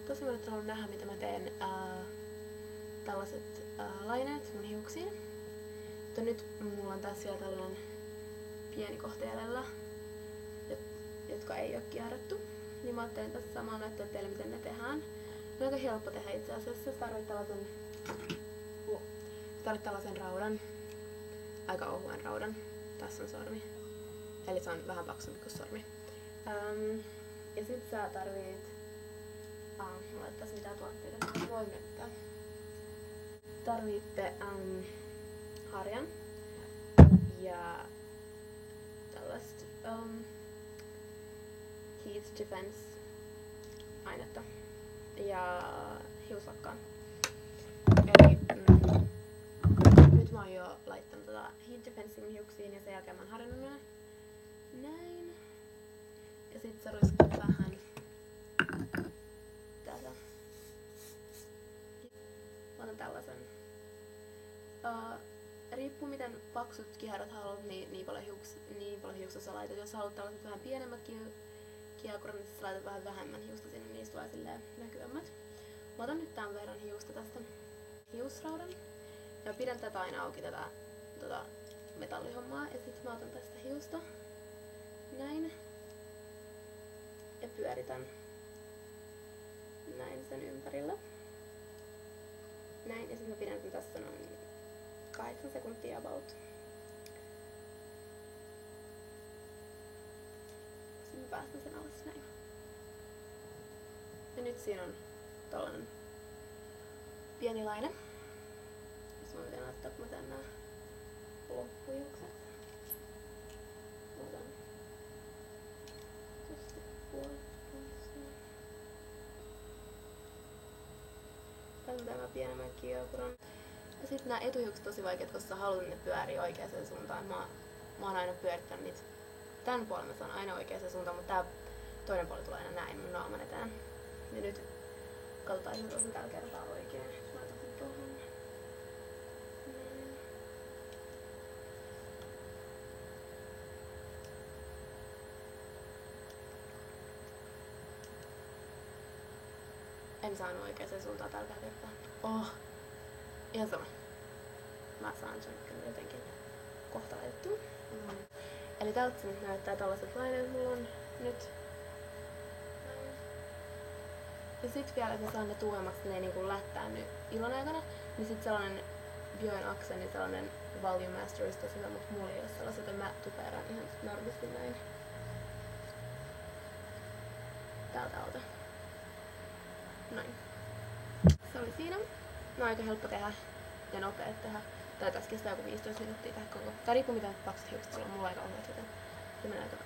tosi monet halunnut nähdä, mitä mä teen tällaiset laineet mun hiuksiin. Mutta nyt mulla on tässä vielä tällainen pieni kohta jäljellä, jotka ei ole kierretty. Niin mä ajattelin tässä samalla näyttää teille, miten ne tehdään. Ne on aika helppo tehdä itse asiassa. Sä tarvit tällaisen raudan, aika ohuen raudan. Tässä on sormi. Eli se on vähän paksumpi kuin sormi. Ja sit sä tarvit... mulla ei tässä mitään tuotteita, voi näyttää. Tarvitte harjan ja tällaista heat defense ainetta ja hiuslakkaa. Eli nyt mä oon jo laittanut heat defensein hiuksiin ja sen jälkeen mä oon harjannut ne. Näin. Ja sit sä ruiskut vähän tätä. Mä otan tällaisen. Riippuu miten paksut kierat haluat, niin paljon hiusta sä laitat. Jos haluat tällaiset vähän pienemmät kiekurat, niin sä laitat vähän vähemmän hiusta sinne, niin niistä tulee silleen näkyvämmät. Mä otan nyt tämän verran hiusta tästä hiusraudan. Ja pidän tätä aina auki, tätä metallihommaa. Ja sit mä otan tästä hiusta. Näin. Ja pyöritän näin sen ympärillä. Näin, ja sitten mä pidän sen tässä noin 8 sekuntia about. Sitten mä päästän sen alas näin. Ja nyt siinä on tollanen pieni laine. Jos mä yritän laittaa, kun mä teen nää loppuhiukset. Otan tosta puolet pois. Tän tämä pienemmän kiekuran. Ja sit nää etuhiukset tosi vaikeet, koska sä haluat ne pyörii oikeaan suuntaan. Mä oon aina pyörittänyt niitä. Tän puolen mä saan aina oikeaan suuntaan, mutta tää toinen puoli tulee aina näin mun naaman eteen. Ja nyt katsotaan, jos mä tosin tällä kertaa oikein. Mä laitan sen tohon. En saanut oikeaan suuntaan tällä kertaa. Ihan sama. Mä saan sen kyllä jotenkin kohta laitettua. Eli tältä se nyt näyttää tällaiset laineet mulla on nyt. Ja sit vielä, että mä saan ne tuuemmaksi, ne ei niinku lättäänny illan aikana, niin sit sellainen Björn Axel, niin sellainen Volume Master olisi tosi hyvä, mutta mulla ei ole sellaiset, joten mä tupeeraan ihan normisti näin. Täältä alta. Noin. Se oli siinä. No aika helppo tehdä ja nopea tehdä. Tai tässä kestää joku 15 minuuttia tehdä koko. Tai riippuu mitä paksut hiukset sulla on, mulla aika ohuet, joten se menee aika